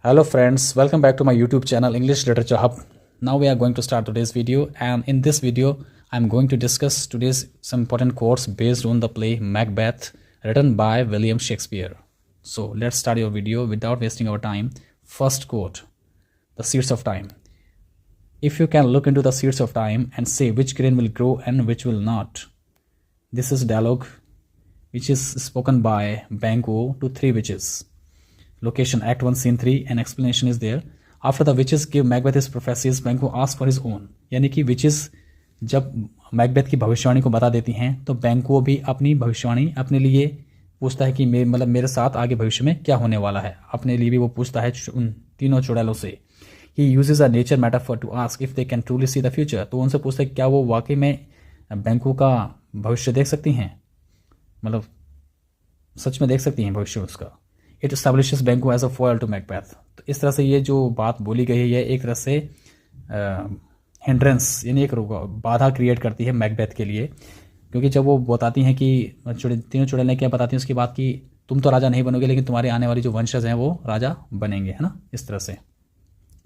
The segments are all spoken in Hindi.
Hello friends, welcome back to my YouTube channel English Literature Hub. Now we are going to start today's video, and in this video I'm going to discuss today's some important quotes based on the play Macbeth written by William Shakespeare. So let's start your video without wasting our time. First quote, the seeds of time. If you can look into the seeds of time and say which grain will grow and which will not. This is dialogue which is spoken by Banquo to three witches. Location Act 1 Scene 3 and explanation is there. After the witches give Macbeth his prophecies, Banquo asks for his own. यानी कि witches जब मैकबेथ की भविष्यवाणी को बता देती हैं तो बैंको भी अपनी भविष्यवाणी अपने लिए पूछता है कि मेरे साथ आगे भविष्य में क्या होने वाला है. अपने लिए भी वो पूछता है उन तीनों चुड़ैलों से. He uses a nature metaphor to ask if they can truly see the future. तो उनसे पूछता है क्या वो वाकई में बैंको का भविष्य देख सकती हैं, मतलब सच में देख सकती हैं भविष्य उसका. It establishes Banquo as a foil to Macbeth. तो इस तरह से ये जो बात बोली गई है ये एक तरह से हिंड्रेंस यानी एक बाधा क्रिएट करती है मैकबेथ के लिए, क्योंकि जब वो बताती हैं कि तीनों चुड़ैलें क्या बताती हैं उसकी बात की तुम तो राजा नहीं बनोगे लेकिन तुम्हारे आने वाली जो वंशज हैं वो राजा बनेंगे, है ना, इस तरह से.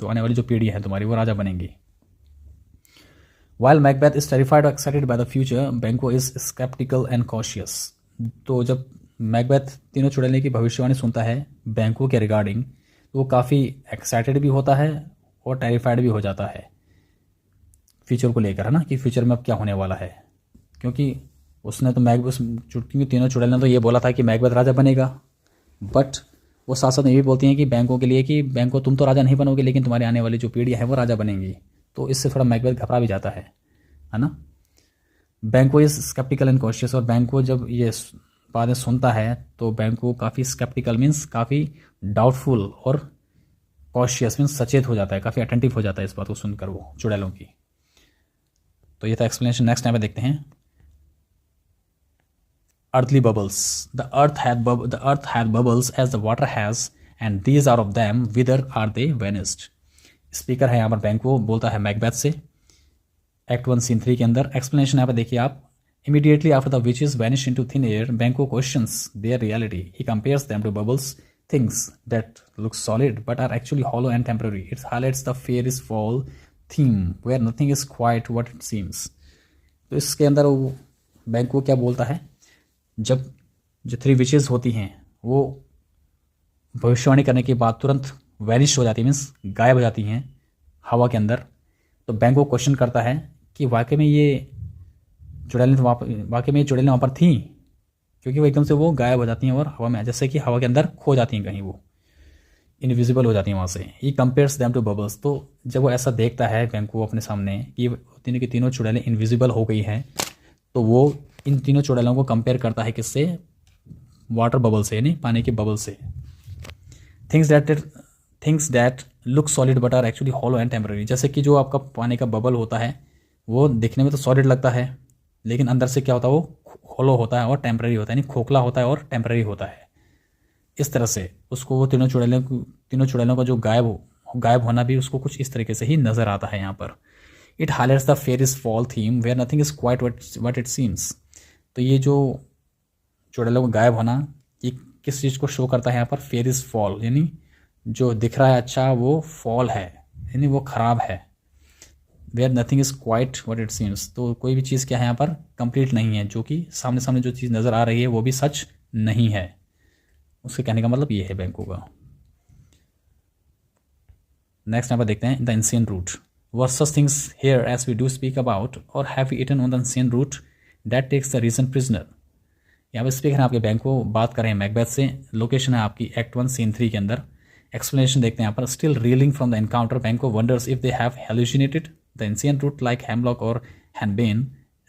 तो आने वाली जो पीढ़ी है तुम्हारी वो राजा बनेंगी. While Macbeth is terrified or excited by the future, Banquo is skeptical and cautious. तो जब मैकबेथ तीनों चुड़ैलें की भविष्यवाणी सुनता है बैंको के रिगार्डिंग तो वो काफ़ी एक्साइटेड भी होता है और टेरिफाइड भी हो जाता है फ्यूचर को लेकर, है ना, कि फ्यूचर में अब क्या होने वाला है. क्योंकि उसने तो तीनों चुड़ैलें ने तो ये बोला था कि मैकबेथ राजा बनेगा, बट वो साथ साथ ये भी बोलती हैं कि बैंको के लिए कि बैंको तुम तो राजा नहीं बनोगे लेकिन तुम्हारी आने वाली जो पीढ़ी है वो राजा बनेंगी. तो इससे थोड़ा मैकबेथ घबरा भी जाता है ना. बैंको इज स्केप्टिकल एंड कॉशियस. और बैंको जब ये बातें सुनता है तो बैंको काफ़ी स्केप्टिकल मीन्स काफ़ी डाउटफुल और कॉशियस मीन्स सचेत हो जाता है, काफ़ी अटेंटिव हो जाता है इस बात को सुनकर वो चुड़ैलों की. तो ये था एक्सप्लेनेशन. नेक्स्ट टाइम पे देखते हैं. Earthly bubbles. The earth had bubbles as the water has, and these are of them. Whither are they vanished? Speaker है यहाँ पर बैंको बोलता है मैकबेथ से एक्ट 1 सीन 3 के अंदर. एक्सप्लेनेशन यहाँ पर देखिए आप. Immediately after the witches vanish into thin air, Banquo questions their reality. He compares them to bubbles, things that look solid but are actually hollow and temporary. It highlights the fear is fall theme, where nothing is quite what it seems. तो इसके अंदर वो बैंको क्या बोलता है, जब जो थ्री विचेस होती हैं वो भविष्यवाणी करने के बाद तुरंत वैनिश हो जाती है, मीन्स गायब हो जाती हैं हवा के अंदर. तो बैंको क्वेश्चन करता है कि वाकई में ये चुड़ैलें वहाँ पर थीं, क्योंकि वो एकदम से वो गायब हो जाती हैं और हवा में जैसे कि हवा के अंदर खो जाती हैं, कहीं वो इनविजिबल हो जाती हैं वहाँ से. He compares them to bubbles. तो जब वो ऐसा देखता है बैंको अपने सामने कि तीनों की तीनों चुड़ैलें इनविजिबल हो गई हैं, तो वो इन तीनों चुड़ैलों को कंपेयर करता है किससे, वाटर बबल से, यानी पानी के बबल से. Things that look solid but are actually hollow and temporary. जैसे कि जो आपका पानी का बबल होता है वो दिखने में तो सॉलिड लगता है लेकिन अंदर से क्या होता है वो हॉलो होता है और टेम्पररी होता है, यानी खोखला होता है और टेम्पररी होता है. इस तरह से उसको वो तीनों चुड़ैलों का जो गायब होना भी उसको कुछ इस तरीके से ही नज़र आता है यहाँ पर. It highlights the fair is foul theme where nothing is quite what it seems. तो ये जो चुड़ैलों का गायब होना ये किस चीज़ को शो करता है यहाँ पर, फेयर इज फॉल, यानी जो दिख रहा है अच्छा वो फॉल है, यानी वो ख़राब है. Where nothing is quite what it seems. तो कोई भी चीज़ क्या है यहाँ पर कंप्लीट नहीं है, जो कि सामने जो चीज़ नज़र आ रही है वो भी सच नहीं है. उसके कहने का मतलब ये है बैंको का. नेक्स्ट यहाँ पर देखते हैं the insane root versus things here as we do speak about और have we eaten on the insane root that takes the reason prisoner. यहाँ पर स्पीकर है आपके बैंको बात कर रहे हैं मैकबेथ से. लोकेशन है आपकी एक्ट 1 सीन 3 के अंदर. एक्सप्लेनेशन देखते हैं यहाँ पर. Still reeling from the encounter Banquo wonders if they have hallucinated. The ancient root like hemlock or henbane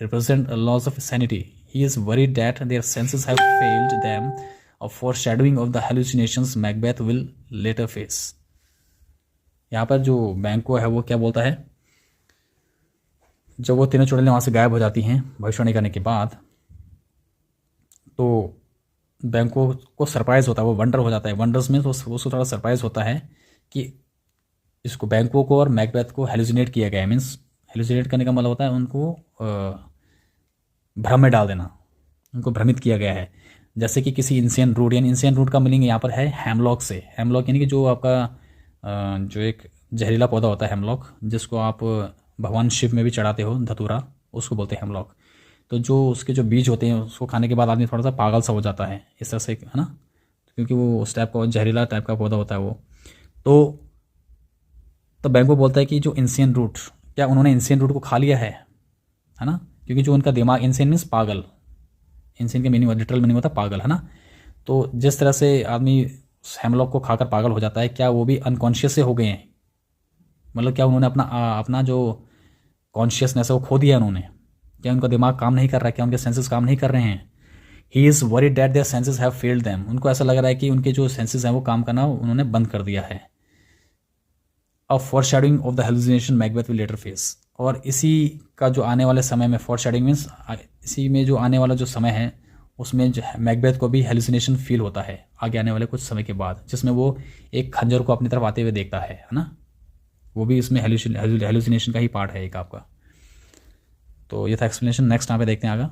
represent a loss of sanity. He is worried that their senses have failed them, a foreshadowing of the hallucinations Macbeth will later face. यहाँ पर जो बैंको है वो क्या बोलता है, जब वो तीनों चुड़ैलें वहाँ से गायब हो जाती हैं भविष्यवाणी करने के बाद, तो बैंको को सरप्राइज़ होता है, वो वंडर हो जाता है. वंडर्स में तो उसको थोड़ा सरप्राइज़ होता है कि इसको बैंको को और मैकबेथ को हेलुसिनेट किया गया है. मीन्स हेलुसिनेट करने का मतलब होता है उनको भ्रम में डाल देना, उनको भ्रमित किया गया है. जैसे कि किसी इंसियन रूट, यानी इंसियन रूट का मीनिंग यहाँ पर है हेमलॉक से. हेमलॉक यानी कि जो आपका जो एक जहरीला पौधा होता है हेमलॉक, जिसको आप भगवान शिव में भी चढ़ाते हो, धतूरा, उसको बोलते हैं हेमलॉक। तो जो उसके जो बीज होते हैं उसको खाने के बाद आदमी थोड़ा सा पागल सा हो जाता है इस तरह से, है ना, क्योंकि वो उस टाइप का जहरीला टाइप का पौधा होता है वो। तो बैंको बोलता है कि जो इंसियन रूट, क्या उन्होंने इंसियन रूट को खा लिया है ना, क्योंकि जो उनका दिमाग, इंसियन मीन्स पागल, इंसियन के मीनिंग लिटरल मीनिंग होता है पागल, है ना। तो जिस तरह से आदमी हेमलॉक को खाकर पागल हो जाता है, क्या वो भी अनकॉन्शियस से हो गए हैं? मतलब क्या उन्होंने अपना जो कॉन्शियसनेस है वो खो दिया उन्होंने? क्या उनका दिमाग काम नहीं कर रहा है? क्या उनके सेंसेस काम नहीं कर रहे हैं? He is worried that their senses have failed them. उनको ऐसा लग रहा है कि उनके जो सेंसेस हैं वो काम करना उन्होंने बंद कर दिया है। A foreshadowing of the hallucination Macbeth will later face. और इसी का जो आने वाले समय में, फॉरशैडोइंग मीन्स इसी में जो आने वाला जो समय है उसमें जो मैकबेथ को भी हेलुसिनेशन फील होता है आगे आने वाले कुछ समय के बाद, जिसमें वो एक खंजर को अपनी तरफ आते हुए देखता है ना। वो भी इसमें हेलुसिनेशन का ही पार्ट है एक आपका। तो ये था एक्सप्लेनेशन। नेक्स्ट यहाँ पे देखते हैं आगे,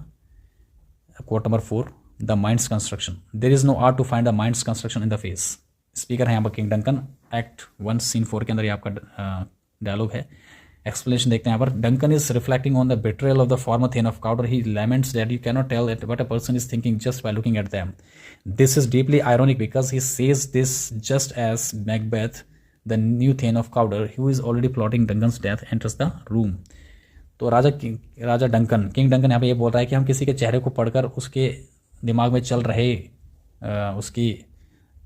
quote number 4, the mind's construction. There is no art to find the mind's construction in the face. Speaker है यहाँ पर किंग डंकन, एक्ट 1 सीन 4 के अंदर ये आपका डायलॉग है। एक्सप्लेनेशन देखते हैं यहाँ पर। Duncan is reflecting on the betrayal of the former thane of Cawdor. He laments that you cannot tell what a person is thinking just by looking at them. This is deeply ironic because he says this just as Macbeth, the new thane of Cawdor, who is already plotting Duncan's death, enters the room. तो राजा डंकन, किंग डंकन यहाँ पे ये बोल रहा है कि हम किसी के चेहरे को पढ़कर उसके दिमाग में चल रहे उसकी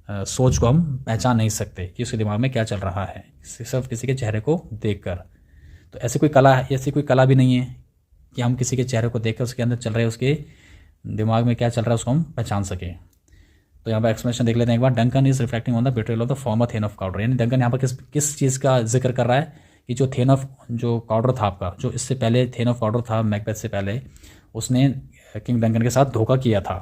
सोच को हम पहचान नहीं सकते कि उसके दिमाग में क्या चल रहा है, सिर्फ किसी के चेहरे को देखकर। तो ऐसी कोई कला भी नहीं है कि हम किसी के चेहरे को देखकर उसके अंदर चल रहे उसके दिमाग में क्या चल रहा है उसको हम पहचान सकें। तो यहाँ पर एक्सप्लेनेशन देख लेते हैं एक बार। Duncan is reflecting on the betrayal of the former thane of Cawdor. यानी डंकन यहाँ पर किस चीज़ का जिक्र कर रहा है कि जो थेन ऑफ जो काउडर था आपका, जो इससे पहले थेन ऑफ काउडर था मैकबेथ से पहले, उसने किंग डंकन के साथ धोखा किया था।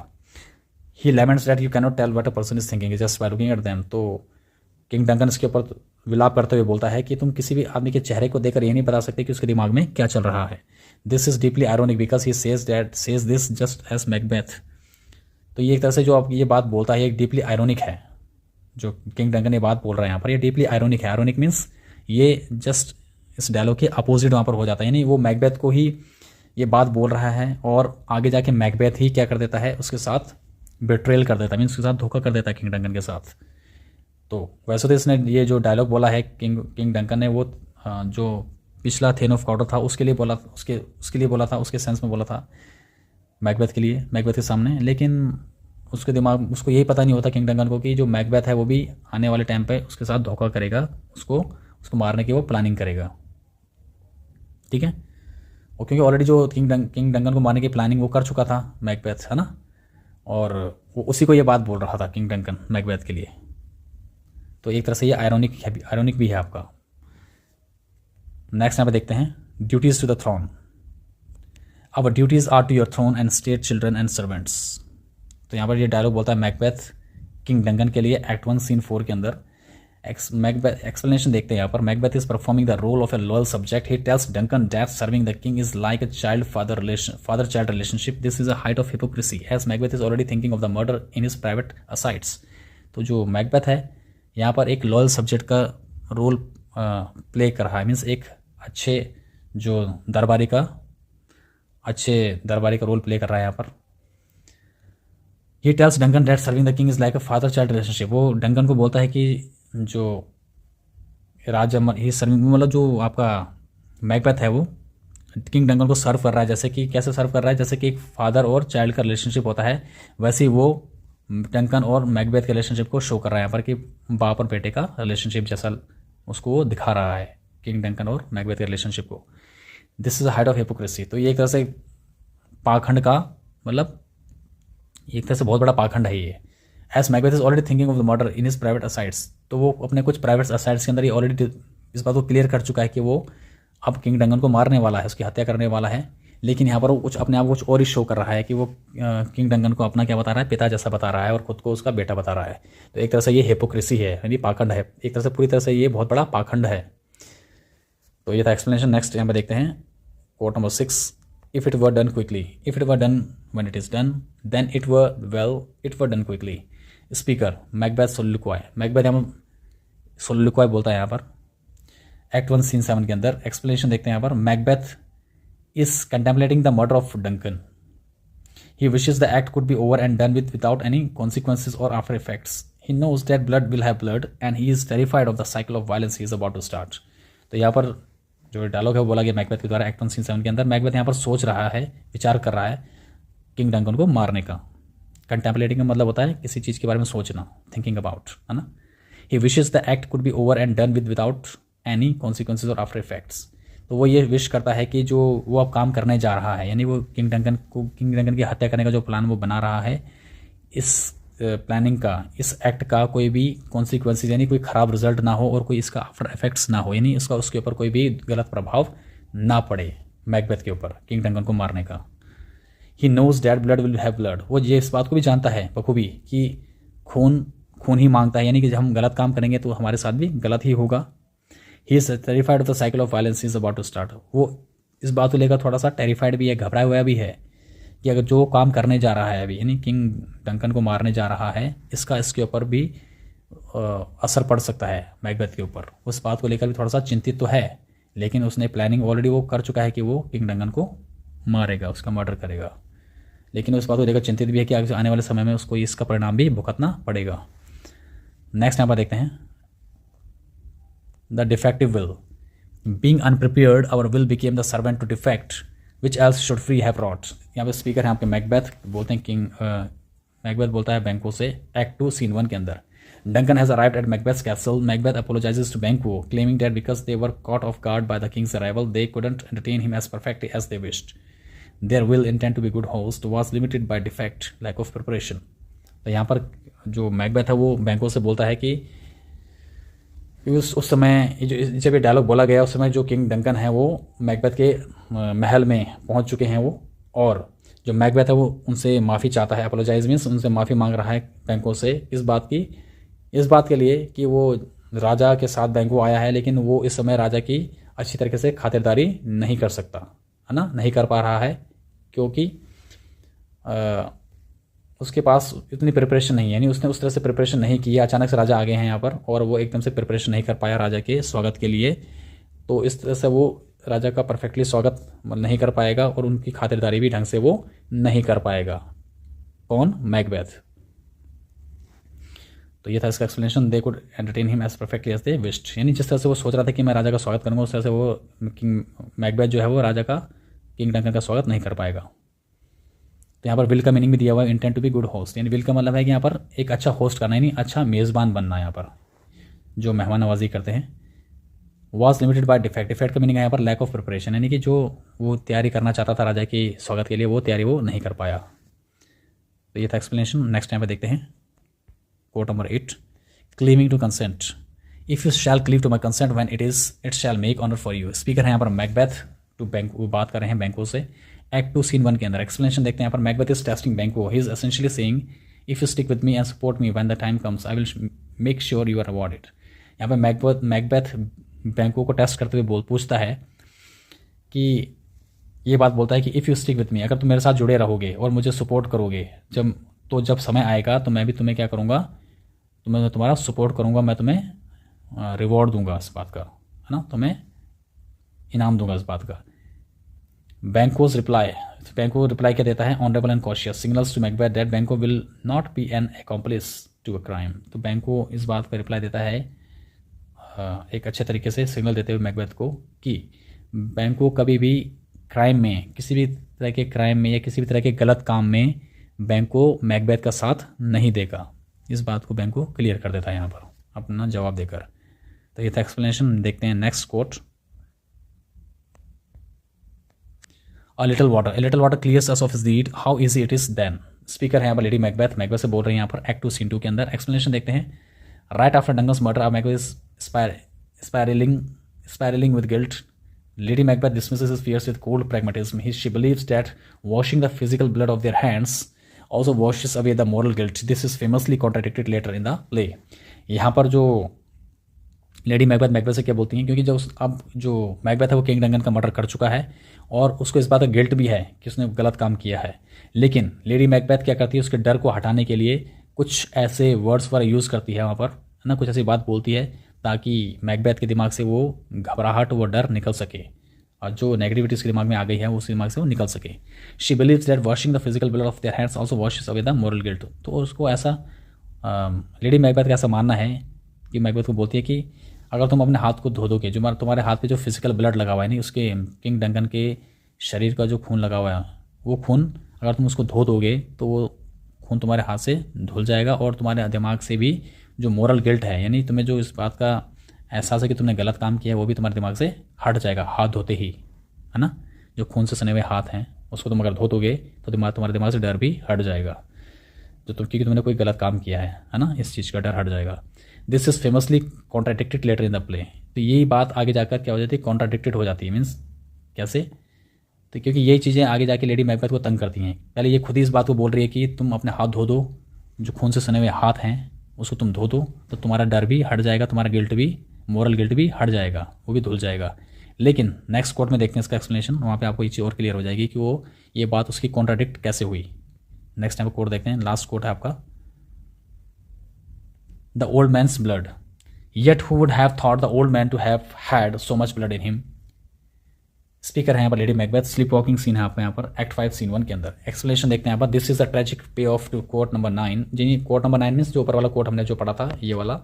He laments that you cannot tell what a person is thinking just by looking at them. तो किंग डंकन इसके ऊपर विलाप करते हुए बोलता है कि तुम किसी भी आदमी के चेहरे को देखकर ये नहीं बता सकते कि उसके दिमाग में क्या चल रहा है। This is deeply ironic because he says this just as Macbeth. तो ये एक तरह से जो आप ये बात बोलता है ये डीपली आयरोनिक है, जो किंग डंकन ये बात बोल रहा है यहाँ पर, ये डीपली आयरोनिक है। आयरोनिक मीन्स ये जस्ट इस डायलॉग के अपोजिट वहाँ पर हो जाता है, यानी वो मैकबेथ को ही ये बात बोल रहा है और आगे जाके मैकबेथ ही क्या कर देता है, उसके साथ बिट्रेल कर देता है, मीन्स उसके साथ धोखा कर देता है किंग डंकन के साथ। तो वैसे तो इसने ये जो डायलॉग बोला है किंग डंकन ने, वो जो पिछला थेन ऑफ काउडर था उसके लिए बोला, उसके लिए बोला था, उसके सेंस में बोला था मैकबेथ के लिए, मैकबेथ के सामने। लेकिन उसके दिमाग, उसको यही पता नहीं होता किंग डंकन को कि जो मैकबेथ है वो भी आने वाले टाइम पे उसके साथ धोखा करेगा, उसको मारने की वो प्लानिंग करेगा, ठीक है। और क्योंकि ऑलरेडी जो किंग डंकन को मारने की प्लानिंग वो कर चुका था मैकबेथ, है ना, और वो उसी को ये बात बोल रहा था किंग डंकन मैकबेथ के लिए। तो एक तरह से ये आयरोनिक भी है आपका। नेक्स्ट यहाँ पे देखते हैं, duties to the throne. Our duties are to your throne and state children and servants. तो यहाँ पर ये डायलॉग बोलता है मैकबेथ किंग डंकन के लिए, एक्ट 1 सीन 4 के अंदर। एक्सप्लेनेशन देखते हैं यहाँ पर। Macbeth is performing the role of a loyal subject. He tells Duncan that serving the king is like a child father child relationship. This is a height of hypocrisy as Macbeth is already thinking of the murder in his private asides. तो जो मैकबेथ है यहाँ पर एक लॉयल सब्जेक्ट का रोल प्ले कर रहा है, मीन्स एक अच्छे दरबारी का रोल प्ले कर रहा है यहाँ पर। ही tells Duncan that serving the king is like a father child relationship. वो डंकन को बोलता है कि जो राजा ही सर्विंग, मतलब जो आपका मैकबेथ है वो किंग डंकन को सर्व कर रहा है, जैसे कि कैसे सर्व कर रहा है, जैसे कि एक फादर और चाइल्ड का रिलेशनशिप होता है, वैसे ही वो डंकन और मैकबेथ के रिलेशनशिप को शो कर रहा है यहाँ पर कि बाप और बेटे का रिलेशनशिप जैसा उसको वो दिखा रहा है, किंग डंकन और मैकबेथ के रिलेशनशिप को। This is a height of hypocrisy. तो ये एक तरह से पाखंड का, मतलब एक तरह से बहुत बड़ा पाखंड है ये। As Macbeth is already thinking of the murder in his private asides. तो वो अपने कुछ प्राइवेट असाइड्स के अंदर ही ऑलरेडी इस बात को क्लियर कर चुका है कि वो अब किंग डंकन को मारने वाला है, उसकी हत्या करने वाला है। लेकिन यहाँ पर वो कुछ अपने आप कुछ और ही शो कर रहा है कि वो किंग डंकन को अपना क्या बता रहा है, पिता जैसा बता रहा है, और खुद को उसका बेटा बता रहा है। तो एक तरह से ये हिपोक्रेसी है, यानी पाखंड है, एक तरह से पूरी तरह से ये बहुत बड़ा पाखंड है। तो ये था एक्सप्लेनेशन। नेक्स्ट यहाँ पर देखते हैं quote number 6। If it were done quickly, if it were done when it is done, then it were well, it were done quickly. Speaker Macbeth soliloquy. Macbeth हम सोलिलोक्वाई बोलता है यहाँ पर एक्ट 1 सीन 7 के अंदर। एक्सप्लेनेशन देखते हैं यहाँ पर। Macbeth is contemplating the murder of Duncan. He wishes the act could be over and done with without any consequences or after effects. He knows that blood will have blood and he is terrified of the cycle of violence he is about to start. तो यहाँ पर जो डायलॉग है वो बोला गया मैकबेथ के द्वारा एक्ट 1 सीन 7 के अंदर। मैकबेथ यहाँ पर सोच रहा है, विचार कर रहा है किंग डंकन को मारने का। कंटेम्पलेटिंग का मतलब होता है किसी चीज़ के बारे में सोचना, थिंकिंग अबाउट, है ना। He wishes the act could be over and done with without any consequences or after effects. तो वो ये विश करता है कि जो वो अब काम करने जा रहा है, यानी वो किंग डंकन की हत्या करने का जो प्लान वो बना रहा है, इस प्लानिंग का, इस एक्ट का कोई भी कॉन्सिक्वेंसेज यानी कोई ख़राब रिजल्ट ना हो और कोई इसका आफ्टर इफेक्ट्स ना हो, यानी इसका उसके ऊपर कोई भी गलत प्रभाव ना पड़े मैकबेथ के ऊपर किंग डंकन को मारने का। He knows that blood will have blood. वो ये इस बात को भी जानता है बखूबी कि खून खून ही मांगता है, यानी कि जब हम गलत काम करेंगे तो हमारे साथ भी गलत ही होगा। He is terrified of the cycle of violence is about to start. वो इस बात को लेकर थोड़ा सा टेरिफाइड भी है, घबराया हुआ भी है कि अगर जो काम करने जा रहा है अभी, यानी किंग डंकन को मारने जा रहा है, इसका इसके ऊपर भी असर पड़ सकता है मैकबेथ के ऊपर। उस बात को लेकर भी थोड़ा सा चिंतित तो है, लेकिन उसने प्लानिंग ऑलरेडी वो कर चुका है कि वो किंग डंकन को मारेगा, उसका मर्डर करेगा। लेकिन उस बात को लेकर चिंतित भी है कि आगे आने वाले समय में उसको इसका परिणाम भी भुगतना पड़ेगा। नेक्स्ट यहाँ पर देखते हैं the defective will. Being unprepared our will became the servant to defect which else should free have wrought. यहाँ पे स्पीकर है आपके मैकबेथ, बोलते हैं मैकबेथ बोलता है बैंको से एक्ट 2 सीन 1 के अंदर। Duncan has arrived at Macbeth's castle. Macbeth apologises to Banquo claiming that because they were caught off guard by the king's arrival they couldn't entertain him as perfectly as they wished. Their will intend to be good host was limited by defect lack of preparation. तो यहाँ पर जो मैकबेथ है वो बैंको से बोलता है कि उस समय जब ये डायलॉग बोला गया उस समय जो किंग डंकन है वो मैकबेथ के महल में पहुंच चुके हैं वो, और जो मैकबेथ है वो उनसे माफ़ी चाहता है। अपोलोजाइज मीन्स उनसे माफ़ी मांग रहा है बैंको से इस बात के लिए कि वो राजा के साथ बैंको आया है, लेकिन वो इस समय राजा की अच्छी तरीके से खातिरदारी नहीं कर सकता, है ना, नहीं कर पा रहा है, क्योंकि उसके पास इतनी प्रिपरेशन नहीं है, यानी उसने उस तरह से प्रिपरेशन नहीं की है। अचानक से राजा आ गए हैं यहाँ पर और वो एकदम से प्रिपरेशन नहीं कर पाया राजा के स्वागत के लिए, तो इस तरह से वो राजा का परफेक्टली स्वागत नहीं कर पाएगा और उनकी खातिरदारी भी ढंग से वो नहीं कर पाएगा। कौन? मैकबेथ। तो ये था इसका explanation. They could entertain him as perfectly as they wished, यानी जिस तरह से वो सोच रहा था कि मैं राजा का स्वागत करूँगा, उस तरह से वो मैकबेथ जो है वो राजा का, किंग डंकन का स्वागत नहीं कर पाएगा। तो यहाँ पर विल का मीनिंग भी दिया हुआ है, intent to be good host, यानी विल का मतलब है कि यहाँ पर एक अच्छा होस्ट करना, यानी अच्छा मेज़बान बनना, यहाँ पर जो मेहमान नवाजी करते हैं। Was limited by defect. Defect का मीनिंग है यहाँ पर लैक ऑफ प्रिपरेशन, यानी कि जो वो तैयारी करना चाहता था राजा के स्वागत के लिए, वो तैयारी वो नहीं कर पाया। तो ये था एक्सप्लेनेशन। नेक्स्ट टाइम पे देखते हैं quote number 8, claiming to consent. If you shall cleave to my consent when it shall make honour for you. Speaker है यहाँ पर मैकबेथ टू बैंको, बात कर रहे हैं बैंको से एक्ट 2 सीन 1 के अंदर। एक्सप्लेनेशन देखते हैं यहाँ पर। Macbeth is testing Banquo. He is essentially saying if you stick with me and support me when the time comes I will make sure you are awarded. यहाँ पर मैकबेथ बैंको को टेस्ट करते हुए पूछता है कि ये बात बोलता है कि इफ़ यू स्टिक विद मी, अगर तुम मेरे साथ जुड़े रहोगे और मुझे सपोर्ट करोगे, जब समय आएगा तो मैं भी तुम्हें क्या करूँगा, मैं तुम्हारा सपोर्ट करूँगा, मैं तुम्हें रिवॉर्ड दूंगा इस बात का, है ना, तुम्हें इनाम दूंगा इस बात का। बैंकोज रिप्लाई, बैंको रिप्लाई क्या देता है? Honourable and cautious signals to Macbeth that Banquo will not be an accomplice to a crime. तो बैंको इस बात का रिप्लाई देता है एक अच्छे तरीके से सिग्नल देते हुए मैकबेथ को कि बैंको कभी भी क्राइम में, किसी भी तरह के क्राइम में या किसी भी तरह के गलत काम में बैंको मैकबेथ का साथ नहीं देगा। इस बात को बैंको क्लियर कर देता है यहाँ पर अपना जवाब देकर। तो ये था एक्सप्लेनेशन। देखते हैं next quote. A little water clears us of his deed. How easy it is then. Speaker है यहाँ पर लेडी मैकबेथ, मैकबेथ से बोल रहे हैं यहाँ पर एक्ट 2 सीन 2 के अंदर। एक्सप्लेनेशन देखते हैं। Right after Duncan's murder Macbeth is spiraling with guilt. Lady Macbeth dismisses his fears with cold pragmatism. She believes that washing the physical blood of their hands also washes away the moral guilt. This is famously contradicted later in the play. यहाँ पर जो लेडी मैकबेथ से क्या बोलती हैं, क्योंकि अब जो मैकबेथ है वो किंग डंकन का मर्डर कर चुका है और उसको इस बात का गिल्ट भी है कि उसने गलत काम किया है, लेकिन लेडी मैकबेथ क्या करती है, उसके डर को हटाने के लिए कुछ ऐसे वर्ड्स पर यूज़ करती है वहाँ पर, है ना, कुछ ऐसी बात बोलती है ताकि मैकबेथ के दिमाग से वो घबराहट, वो डर निकल सके, और जो नेगेटिविटी उसके दिमाग में आ गई है उस दिमाग से वो निकल सके। She believes that washing the physical blood of their hands also washes away the moral guilt. तो उसको ऐसा लेडी मैकबेथ का ऐसा मानना है कि मैकबेथ को बोलती है कि अगर तुम अपने हाथ को धो दोगे, जो तुम्हारे हाथ पे जो फिजिकल ब्लड लगा हुआ है नहीं, उसके किंग डंकन के शरीर का जो खून लगा हुआ है, वो खून अगर तुम उसको धो दोगे तो वो खून तुम्हारे हाथ से धुल जाएगा, और तुम्हारे दिमाग से भी जो मोरल गिल्ट है, यानी तुम्हें जो इस बात का एहसास है कि तुमने गलत काम किया है, वो भी तुम्हारे दिमाग से हट जाएगा हाथ धोते ही, है ना। जो खून से सने हुए हाथ हैं उसको तुम अगर धो दोगे तो तुम्हारे दिमाग से डर भी हट जाएगा, जो क्योंकि तुमने कोई गलत काम किया है ना, इस चीज़ का डर हट जाएगा। This is famously contradicted later in the play. तो यही बात आगे जाकर क्या हो जाती है, कॉन्ट्राडिक्टेड हो जाती है। मीन्स कैसे, तो क्योंकि यही चीज़ें आगे जाके लेडी मैकबेथ को तंग करती हैं। पहले ये खुद ही इस बात को बोल रही है कि तुम अपने हाथ धो दो, जो खून से सने हुए हाथ हैं उसको तुम धो दो, तो तुम्हारा डर भी हट जाएगा, तुम्हारा गिल्ट भी, मोरल गिल्ट भी हट जाएगा, वो भी धुल जाएगा। लेकिन नेक्स्ट कोर्ट में देखते हैं इसका एक्सप्लेनेशन, वहाँ पे आपको ये चीज़ और क्लियर हो जाएगी कि वो ये बात उसकी कॉन्ट्राडिक्ट कैसे हुई। नेक्स्ट टाइम कोर्ट देखते हैं, लास्ट कोर्ट है आपका, the old man's blood, yet who would have thought the old man to have had so much blood in him. Speaker है यहाँ पर Lady Macbeth, sleepwalking scene है आपका यहाँ पर एक्ट 5 सीन 1 के अंदर। एक्सप्लेनेशन देखते हैं यहाँ पर, this is the tragic payoff to quote number 9। जी, कोर्ट नंबर 9 मीन्स जो ऊपर वाला कोर्ट हमने जो पढ़ा था ये वाला,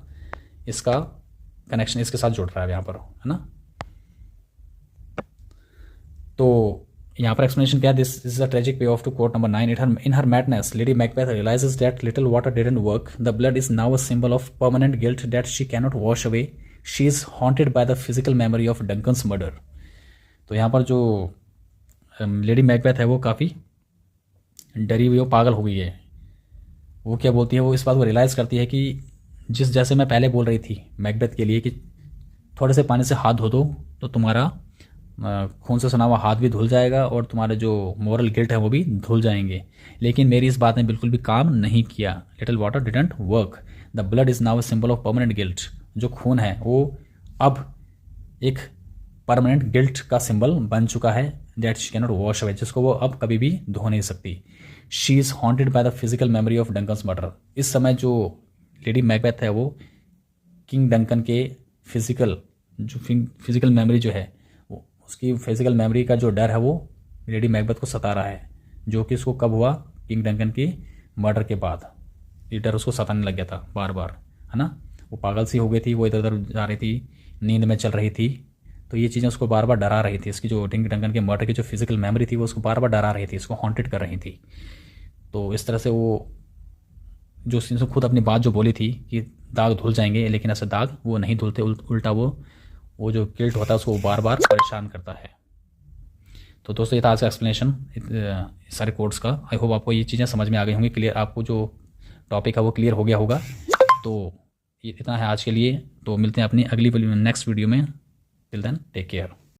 इसका कनेक्शन इसके साथ जुड़ रहा है यहाँ पर, है ना। तो यहाँ पर एक्सप्लेनेशन क्या है, this is the tragic payoff to quote number 9। In her madness Lady Macbeth realises that little water didn't work, the blood is now a symbol of permanent guilt that she cannot wash away, she is haunted by the physical memory of Duncan's murder. तो यहाँ पर जो लेडी मैकबेथ है वो काफ़ी डरी हुई, वो पागल हो गई है। वो क्या बोलती है, वो इस बात को रियलाइज़ करती है कि जैसे मैं पहले बोल रही थी मैकबेथ के लिए कि थोड़े से पानी से हाथ धो दो तो तुम्हारा खून से सना हुआ हाथ भी धुल जाएगा और तुम्हारे जो मोरल गिल्ट है वो भी धुल जाएंगे, लेकिन मेरी इस बात ने बिल्कुल भी काम नहीं किया। Little water didn't work, the blood is now a symbol of permanent guilt. जो खून है वो अब एक परमानेंट गिल्ट का सिंबल बन चुका है, that she cannot wash away, जिसको वो अब कभी भी धो नहीं सकती। She is haunted by the physical memory of Duncan's murder. इस समय जो लेडी मैकबेथ है वो किंग डंकन के फिजिकल मेमोरी जो है, वो उसकी फिजिकल मेमोरी का जो डर है वो लेडी मैकबेथ को सता रहा है, जो कि उसको कब हुआ, किंग डंकन की मर्डर के बाद। ये डर उसको सताने लग गया था बार बार, है ना। वो पागल सी हो गई थी, वो इधर उधर जा रही थी, नींद में चल रही थी, तो ये चीज़ें उसको बार बार डरा रही थी। इसकी जो किंग डंकन के मर्डर की जो फिजिकल मेमोरी थी वो उसको बार बार डरा रही थी, इसको हॉन्टेड कर रही थी। तो इस तरह से वो जो उसने खुद अपनी बात जो बोली थी कि दाग धुल जाएंगे, लेकिन ऐसे दाग वो नहीं धुलते, उल्टा वो जो गिल्ट होता है उसको बार बार परेशान करता है। तो दोस्तों ये था आज का एक्सप्लेनेशन सारे कोर्ट्स का। आई होप आपको ये चीज़ें समझ में आ गई होंगी, क्लियर, आपको जो टॉपिक है वो क्लियर हो गया होगा। तो ये इतना है आज के लिए, तो मिलते हैं अपनी अगली नेक्स्ट वीडियो में। Till then take care.